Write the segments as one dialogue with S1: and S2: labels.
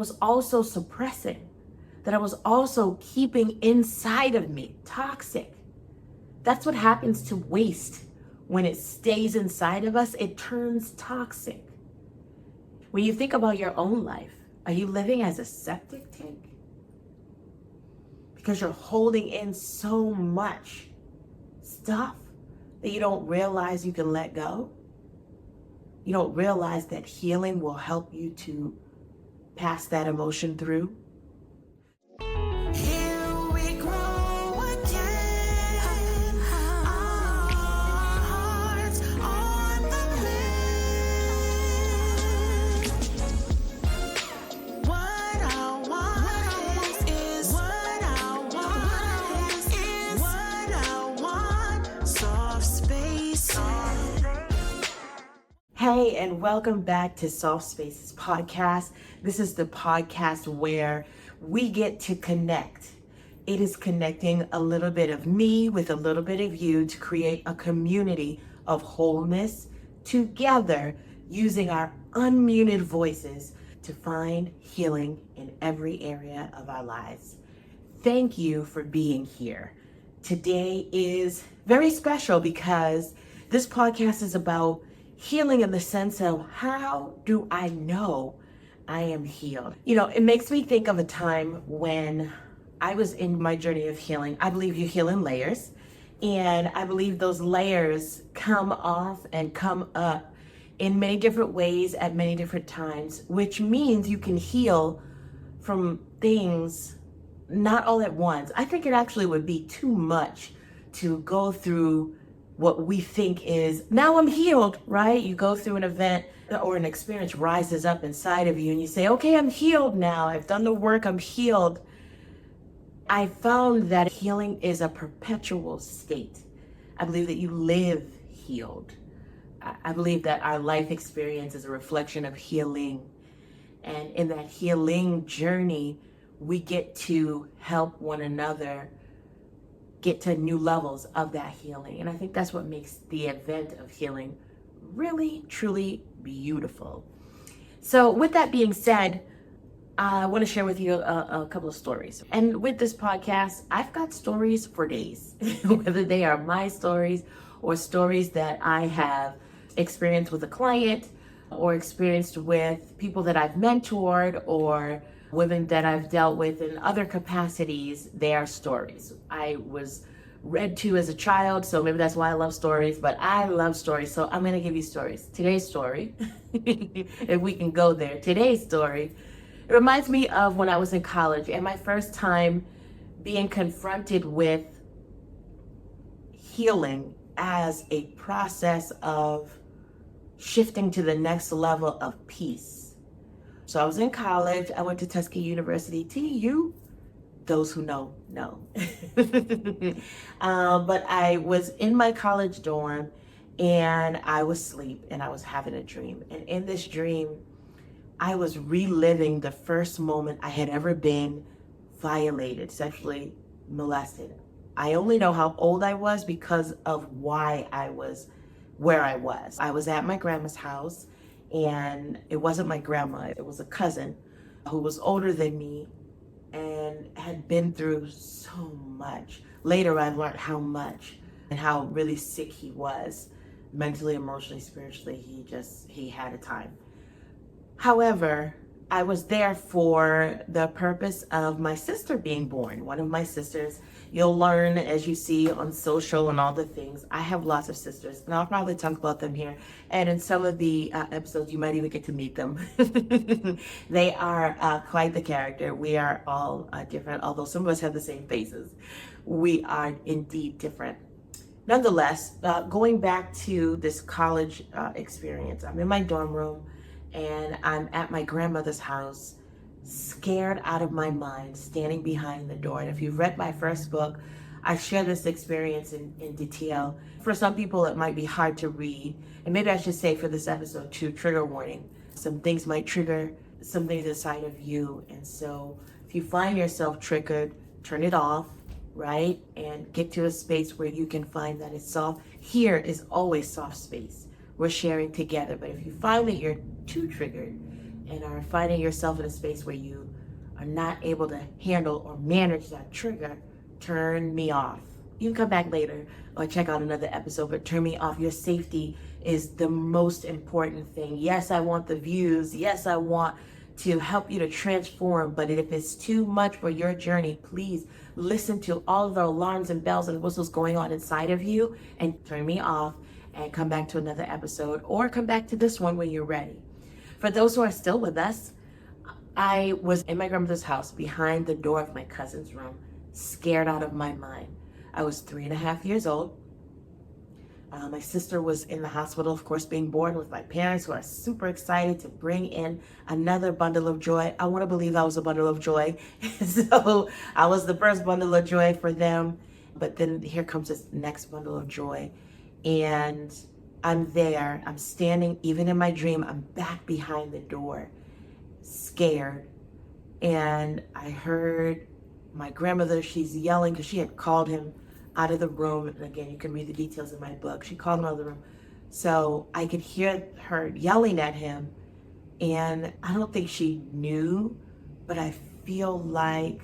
S1: was also suppressing, that I was also keeping inside of me, toxic. That's what happens to waste. When it stays inside of us, it turns toxic. When you think about your own life, are you living as a septic tank? Because you're holding in so much stuff that you don't realize you can let go. You don't realize that healing will help you to pass that emotion through. Hey, and welcome back to Softspaces podcast. This is the podcast where we get to connect. It is connecting a little bit of me with a little bit of you to create a community of wholeness together, using our unmuted voices to find healing in every area of our lives. Thank you for being here. Today is very special because this podcast is about healing in the sense of, how do I know I am healed? You know, it makes me think of a time when I was in my journey of healing. I believe you heal in layers, and I believe those layers come off and come up in many different ways at many different times, which means you can heal from things not all at once. I think it actually would be too much to go through what we think is, now I'm healed, right? You go through an event or an experience rises up inside of you and you say, okay, I'm healed now. I've done the work, I'm healed. I found that healing is a perpetual state. I believe that you live healed. I believe that our life experience is a reflection of healing. And in that healing journey, we get to help one another get to new levels of that healing. And I think that's what makes the event of healing really, truly beautiful. So with that being said, I want to share with you a couple of stories. And with this podcast, I've got stories for days, whether they are my stories or stories that I have experienced with a client or experienced with people that I've mentored or women that I've dealt with in other capacities. Their stories. I was read to as a child, so maybe that's why I love stories, but I love stories, so I'm going to give you stories. Today's story, if we can go there, today's story, it reminds me of when I was in college and my first time being confronted with healing as a process of shifting to the next level of peace. So I was in college. I went to Tuskegee University, TU. Those who know. But I was in my college dorm and I was asleep and I was having a dream. And in this dream, I was reliving the first moment I had ever been violated, sexually molested. I only know how old I was because of why I was where I was. I was at my grandma's house. And it wasn't my grandma, it was a cousin who was older than me and had been through so much. Later, I learned how much and how really sick he was, mentally, emotionally, spiritually. He had a time. However, I was there for the purpose of my sister being born. One of my sisters, you'll learn as you see on social and all the things. I have lots of sisters, and I'll probably talk about them here. And in some of the episodes, you might even get to meet them. They are quite the character. We are all different, although some of us have the same faces. We are indeed different. Nonetheless, going back to this college experience, I'm in my dorm room. And I'm at my grandmother's house, scared out of my mind, standing behind the door. And if you've read my first book, I share this experience in detail. For some people, it might be hard to read. And maybe I should say for this episode too, trigger warning. Some things might trigger some things inside of you. And so if you find yourself triggered, turn it off, right? And get to a space where you can find that it's soft. Here is always soft space. We're sharing together. But if you find that you're too triggered and are finding yourself in a space where you are not able to handle or manage that trigger, turn me off. You can come back later or check out another episode, but turn me off. Your safety is the most important thing. Yes, I want the views. Yes, I want to help you to transform, but if it's too much for your journey, please listen to all of the alarms and bells and whistles going on inside of you and turn me off and come back to another episode, or come back to this one when you're ready. For those who are still with us, I was in my grandmother's house behind the door of my cousin's room, scared out of my mind. I was 3.5 years old. My sister was in the hospital, of course, being born, with my parents, who are super excited to bring in another bundle of joy. I want to believe I was a bundle of joy. So I was the first bundle of joy for them. But then here comes this next bundle of joy. And I'm there. I'm standing, even in my dream, I'm back behind the door, scared. And I heard my grandmother, she's yelling because she had called him out of the room. And again, you can read the details in my book. She called him out of the room. So I could hear her yelling at him. And I don't think she knew, but I feel like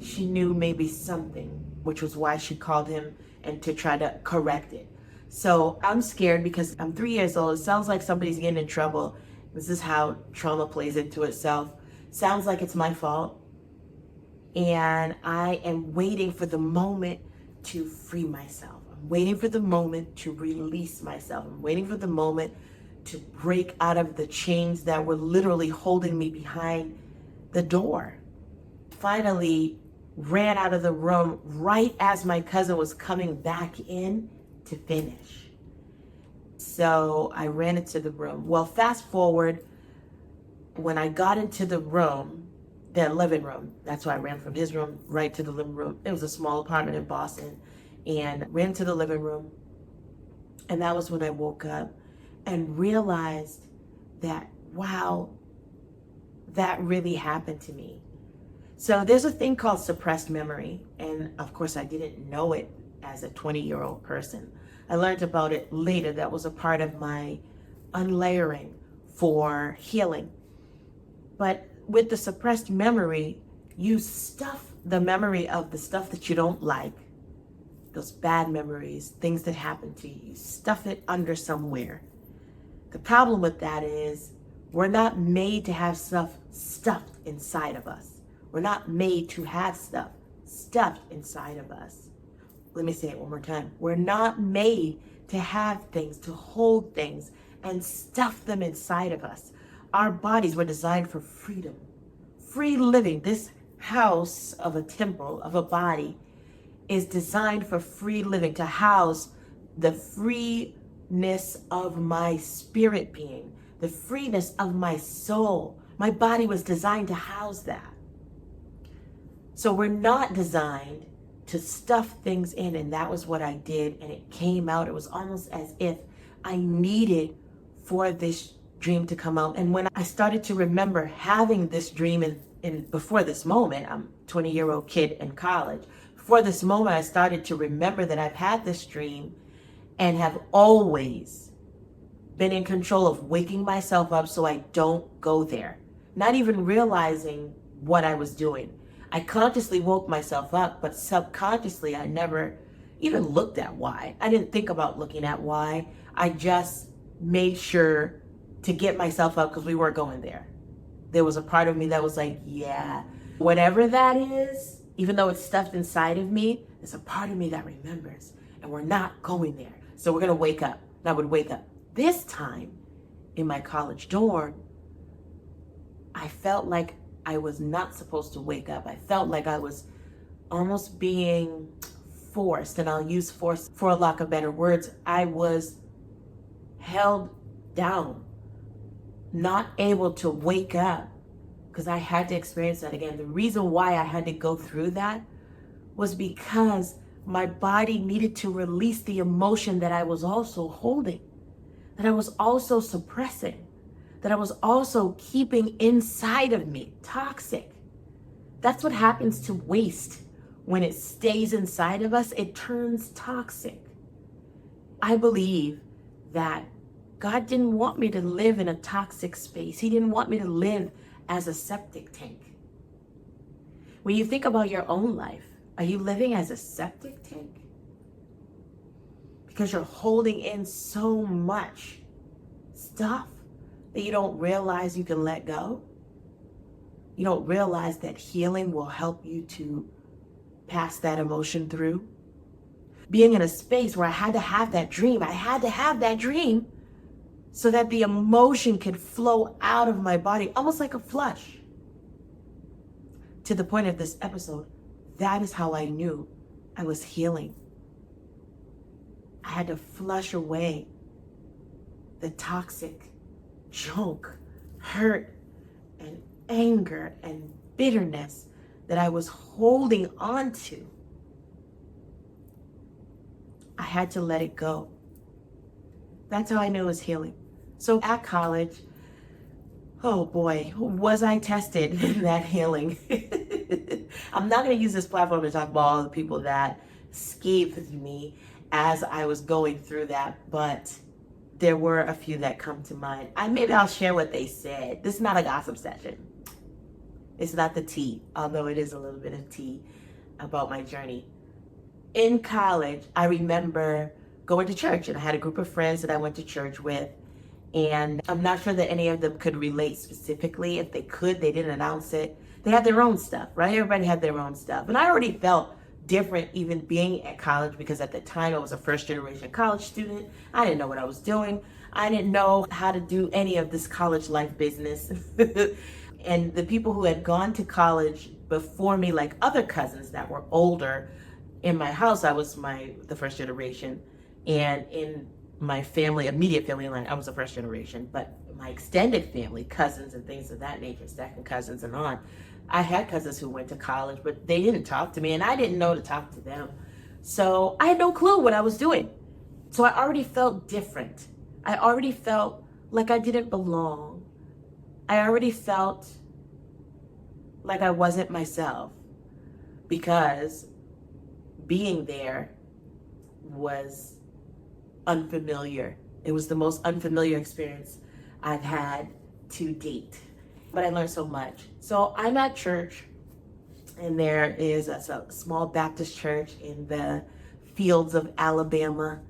S1: she knew maybe something, which was why she called him and to try to correct it. So I'm scared because I'm 3 years old. It sounds like somebody's getting in trouble. This is how trauma plays into itself. Sounds like it's my fault. And I am waiting for the moment to free myself. I'm waiting for the moment to release myself. I'm waiting for the moment to break out of the chains that were literally holding me behind the door. Finally ran out of the room right as my cousin was coming back in to finish. So I ran into the room. Well, fast forward, when I got into the room, the living room, that's why I ran from his room right to the living room. It was a small apartment in Boston, and ran to the living room. And that was when I woke up and realized that, wow, that really happened to me. So there's a thing called suppressed memory. And of course, I didn't know it as a 20-year-old person. I learned about it later. That was a part of my unlayering for healing. But with the suppressed memory, you stuff the memory of the stuff that you don't like, those bad memories, things that happened to you, stuff it under somewhere. The problem with that is we're not made to have stuff stuffed inside of us. We're not made to have stuff stuffed inside of us. Let me say it one more time. We're not made to have things, to hold things and stuff them inside of us. Our bodies were designed for freedom, free living. This house of a temple, of a body, is designed for free living, to house the freeness of my spirit being, the freeness of my soul. My body was designed to house that. So we're not designed to stuff things in, and that was what I did, and it came out. It was almost as if I needed for this dream to come out. And when I started to remember having this dream in before this moment, I'm a 20-year-old kid in college. Before this moment, I started to remember that I've had this dream and have always been in control of waking myself up so I don't go there, not even realizing what I was doing. I consciously woke myself up, but subconsciously I never even looked at why. I didn't think about looking at why. I just made sure to get myself up because we weren't going there. There was a part of me that was like, yeah, whatever that is, even though it's stuffed inside of me, there's a part of me that remembers, and we're not going there. So we're going to wake up. And I would wake up. This time in my college dorm, I felt like I was not supposed to wake up. I felt like I was almost being forced, and I'll use force for a lack of better words. I was held down, not able to wake up, because I had to experience that again. The reason why I had to go through that was because my body needed to release the emotion that I was also holding, that I was also suppressing, that I was also keeping inside of me, toxic. That's what happens to waste. When it stays inside of us, it turns toxic. I believe that God didn't want me to live in a toxic space. He didn't want me to live as a septic tank. When you think about your own life, are you living as a septic tank? Because you're holding in so much stuff that you don't realize you can let go. You don't realize that healing will help you to pass that emotion through. Being in a space where I had to have that dream, so that the emotion could flow out of my body, almost like a flush. To the point of this episode, that is how I knew I was healing. I had to flush away the toxic junk, hurt, and anger and bitterness that I was holding on to. I had to let it go. That's how I knew it was healing. So at college, oh boy, was I tested in that healing. I'm not going to use this platform to talk about all the people that escaped me as I was going through that, but there were a few that come to mind. Maybe I'll share what they said. This is not a gossip session. It's not the tea, although it is a little bit of tea about my journey. In college, I remember going to church, and I had a group of friends that I went to church with, and I'm not sure that any of them could relate specifically. If they could, they didn't announce it. They had their own stuff, right? Everybody had their own stuff. And I already felt different even being at college, because at the time I was a first generation college student. I didn't know what I was doing. I didn't know how to do any of this college life business. And the people who had gone to college before me, like other cousins that were older, in my house, I was the first generation. And in my family, immediate family line, I was the first generation. But my extended family, cousins and things of that nature, second cousins and on, I had cousins who went to college, but they didn't talk to me, and I didn't know to talk to them. So I had no clue what I was doing. So I already felt different. I already felt like I didn't belong. I already felt like I wasn't myself, because being there was unfamiliar. It was the most unfamiliar experience I've had to date. But I learned so much. So I'm at church, and there is a small Baptist church in the fields of Alabama.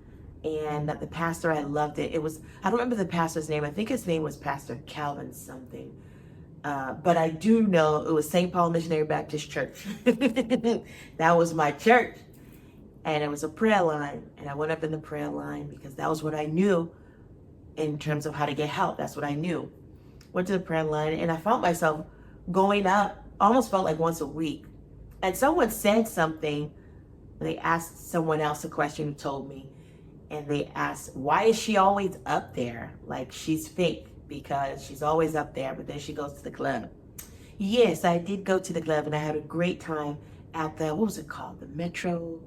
S1: And the pastor, I loved it. I don't remember the pastor's name. I think his name was Pastor Calvin something. But I do know it was St. Paul Missionary Baptist Church. That was my church. And it was a prayer line. And I went up in the prayer line because that was what I knew in terms of how to get help. That's what I knew. Went to the prayer line, and I found myself going up, almost felt like once a week. And someone said something. They asked someone else a question who told me. And they asked, why is she always up there? Like she's fake, because she's always up there, but then she goes to the club. Yes, I did go to the club, and I had a great time at what was it called? The Metroplex?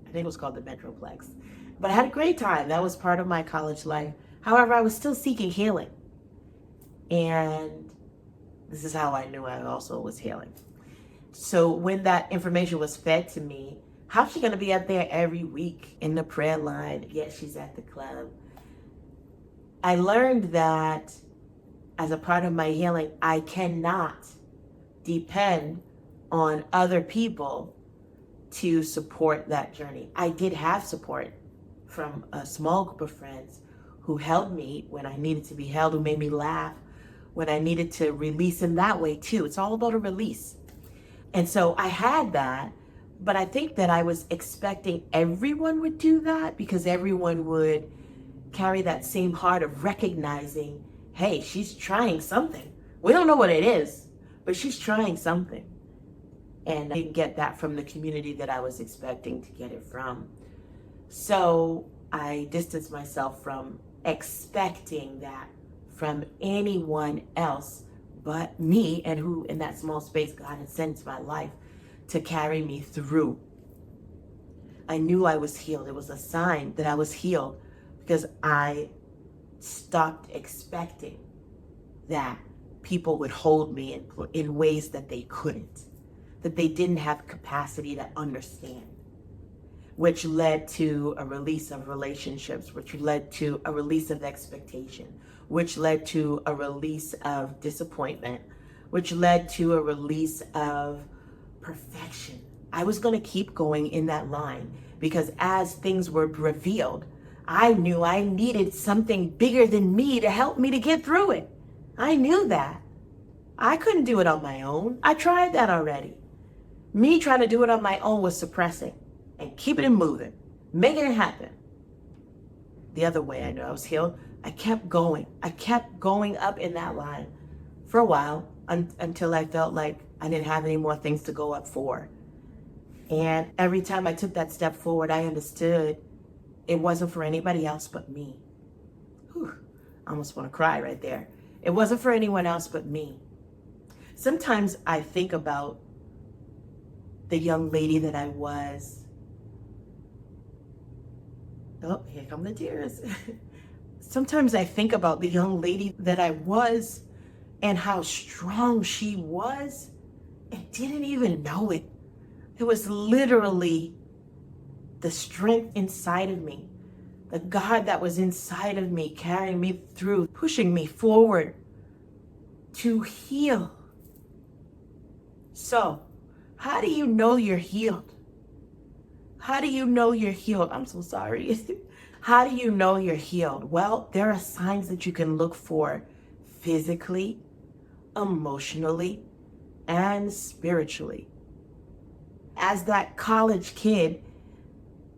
S1: I think it was called the Metroplex. But I had a great time. That was part of my college life. However, I was still seeking healing. And this is how I knew I also was healing. So when that information was fed to me, how's she going to be up there every week in the prayer line, yet she's at the club? I learned that as a part of my healing, I cannot depend on other people to support that journey. I did have support from a small group of friends who held me when I needed to be held, who made me laugh when I needed to release in that way too. It's all about a release. And so I had that, but I think that I was expecting everyone would do that, because everyone would carry that same heart of recognizing, hey, she's trying something. We don't know what it is, but she's trying something. And I didn't get that from the community that I was expecting to get it from. So I distanced myself from expecting that from anyone else but me, and who in that small space God had sent into my life to carry me through. I knew I was healed. It was a sign that I was healed, because I stopped expecting that people would hold me in ways that they couldn't, that they didn't have capacity to understand. which led to a release of relationships, which led to a release of expectation, which led to a release of disappointment, which led to a release of perfection. I was going to keep going in that line because as things were revealed, I knew I needed something bigger than me to help me to get through it. I knew that. I couldn't do it on my own. I tried that already. Me trying to do it on my own was suppressing and keeping it moving, making it happen. The other way I know I was healed, I kept going. I kept going up in that line for a while until I felt like I didn't have any more things to go up for. And every time I took that step forward, I understood it wasn't for anybody else but me. Whew, I almost want to cry right there. It wasn't for anyone else but me. Sometimes I think about the young lady that I was. Oh, here come the tears. Sometimes I think about the young lady that I was and how strong she was and didn't even know it. It was literally the strength inside of me, the God that was inside of me, carrying me through, pushing me forward to heal. So, how do you know you're healed? How do you know you're healed? I'm so sorry. How do you know you're healed? Well, there are signs that you can look for physically, emotionally, and spiritually. As that college kid,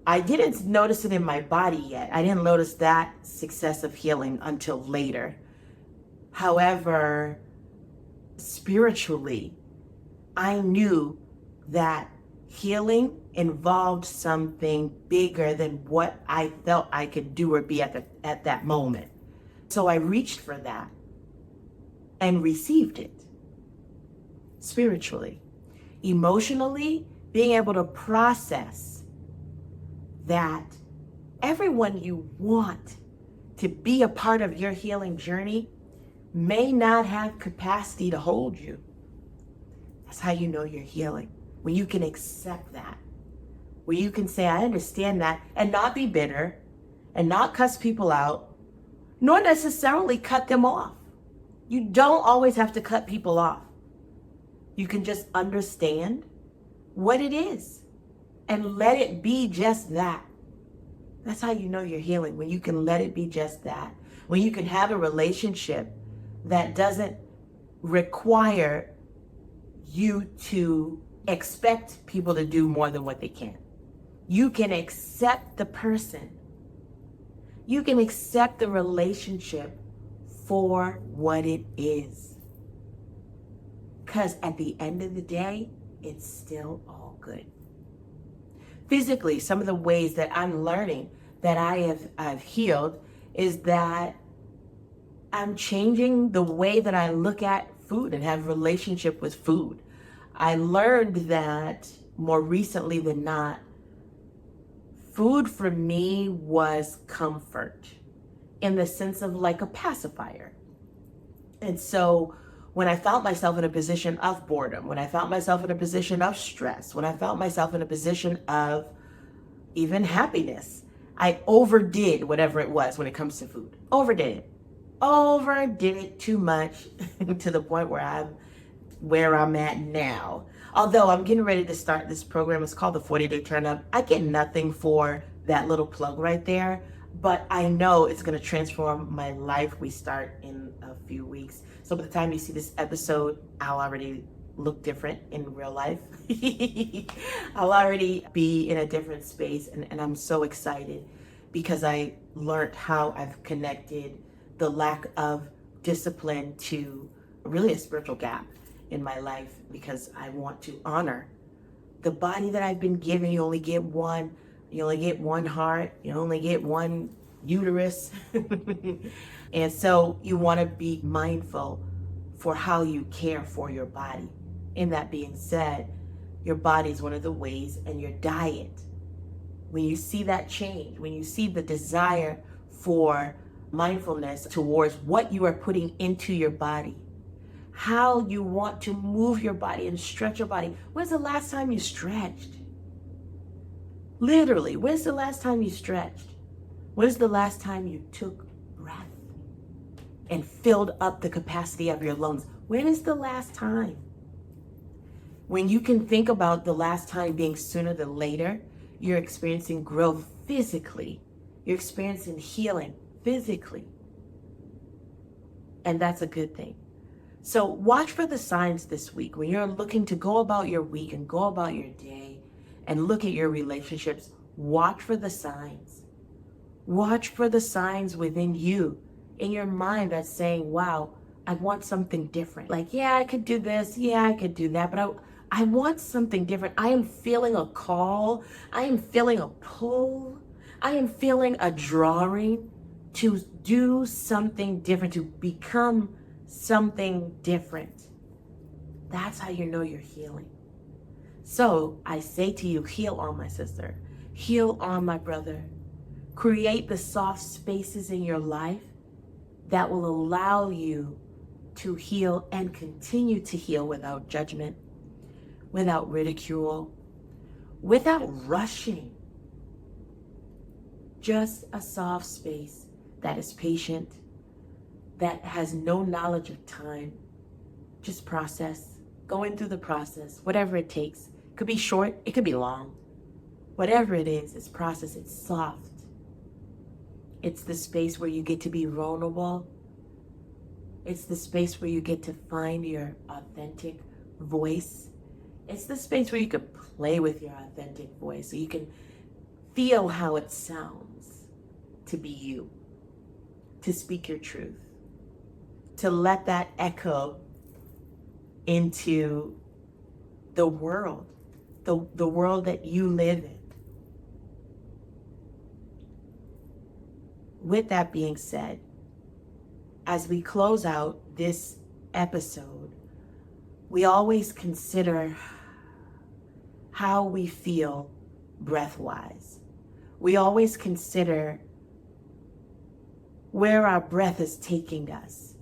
S1: I didn't notice it in my body yet. I didn't notice that success of healing until later. However, spiritually, I knew that healing involved something bigger than what I felt I could do or be at that moment. So I reached for that and received it spiritually. Emotionally, being able to process that everyone you want to be a part of your healing journey may not have capacity to hold you. That's how you know you're healing. When you can accept that. When you can say, I understand that, and not be bitter, and not cuss people out, nor necessarily cut them off. You don't always have to cut people off. You can just understand what it is and let it be just that. That's how you know you're healing, when you can let it be just that. When you can have a relationship that doesn't require you to expect people to do more than what they can. You can accept the person. You can accept the relationship for what it is. Because at the end of the day, it's still all good. Physically, some of the ways that I'm learning that I've healed is that I'm changing the way that I look at food and have a relationship with food. I learned that more recently than not, food for me was comfort in the sense of like a pacifier. And so when I found myself in a position of boredom, when I found myself in a position of stress, when I found myself in a position of even happiness, I overdid whatever it was when it comes to food. Overdid it too much to the point where I'm at now. Although I'm getting ready to start this program, it's called the 40-Day Turn Up. I get nothing for that little plug right there, but I know it's going to transform my life. We start in a few weeks. So by the time you see this episode, I'll already look different in real life. I'll already be in a different space, and I'm so excited because I learned how I've connected the lack of discipline to really a spiritual gap in my life, because I want to honor the body that I've been given. You only get one. You only get one heart. You only get one uterus. And so you want to be mindful for how you care for your body. And that being said, your body is one of the ways, and your diet. When you see that change, when you see the desire for mindfulness towards what you are putting into your body, how you want to move your body and stretch your body. When's the last time you stretched? Literally, when's the last time you stretched? When's the last time you took breath and filled up the capacity of your lungs? When is the last time? When you can think about the last time being sooner than later, you're experiencing growth physically. You're experiencing healing physically. And that's a good thing. So watch for the signs this week when you're looking to go about your week and go about your day and look at your relationships. Watch for the signs. Watch for the signs within you, in your mind, that's saying, wow, I want something different. Like, yeah, I could do this. Yeah, I could do that. But I want something different. I am feeling a call. I am feeling a pull. I am feeling a drawing to do something different, to become something different. That's how you know you're healing. So I say to you, heal on, my sister. Heal on, my brother. Create the soft spaces in your life that will allow you to heal and continue to heal without judgment, without ridicule, without rushing. Just a soft space that is patient, that has no knowledge of time. Just process, going through the process, whatever it takes. It could be short, it could be long. Whatever it is, it's process, it's soft. It's the space where you get to be vulnerable. It's the space where you get to find your authentic voice. It's the space where you can play with your authentic voice so you can feel how it sounds to be you, to speak your truth, to let that echo into the world, the world that you live in. With that being said, as we close out this episode, we always consider how we feel breath-wise. We always consider where our breath is taking us.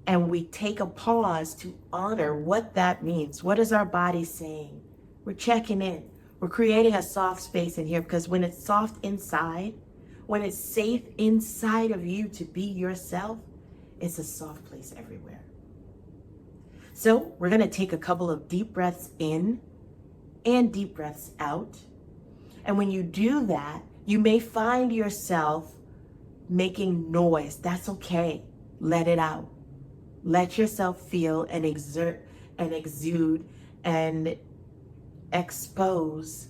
S1: And we take a pause to honor what that means. What is our body saying? We're checking in. We're creating a soft space in here, because when it's soft inside, when it's safe inside of you to be yourself, it's a soft place everywhere. So we're going to take a couple of deep breaths in and deep breaths out. And when you do that, you may find yourself making noise. That's okay. Let it out. Let yourself feel and exert and exude and expose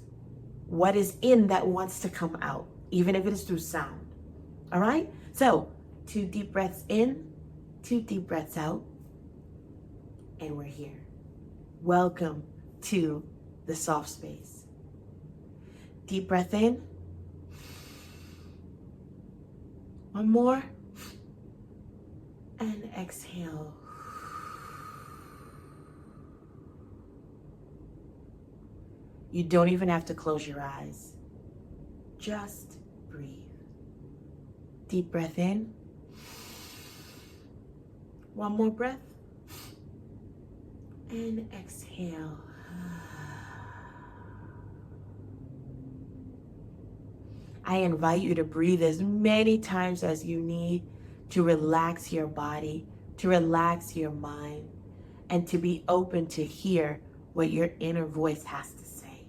S1: what is in that wants to come out, even if it is through sound. All right? So 2 deep breaths in, 2 deep breaths out, and we're here. Welcome to the soft space. Deep breath in. One more. And exhale. You don't even have to close your eyes. Just breathe. Deep breath in. One more breath. And exhale. I invite you to breathe as many times as you need to relax your body, to relax your mind, and to be open to hear what your inner voice has to say.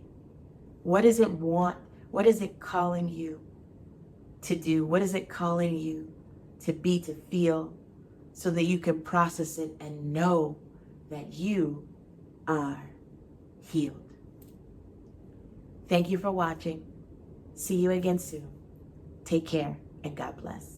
S1: What does it want? What is it calling you to do? What is it calling you to be, to feel, so that you can process it and know that you are healed? Thank you for watching. See you again soon. Take care and God bless.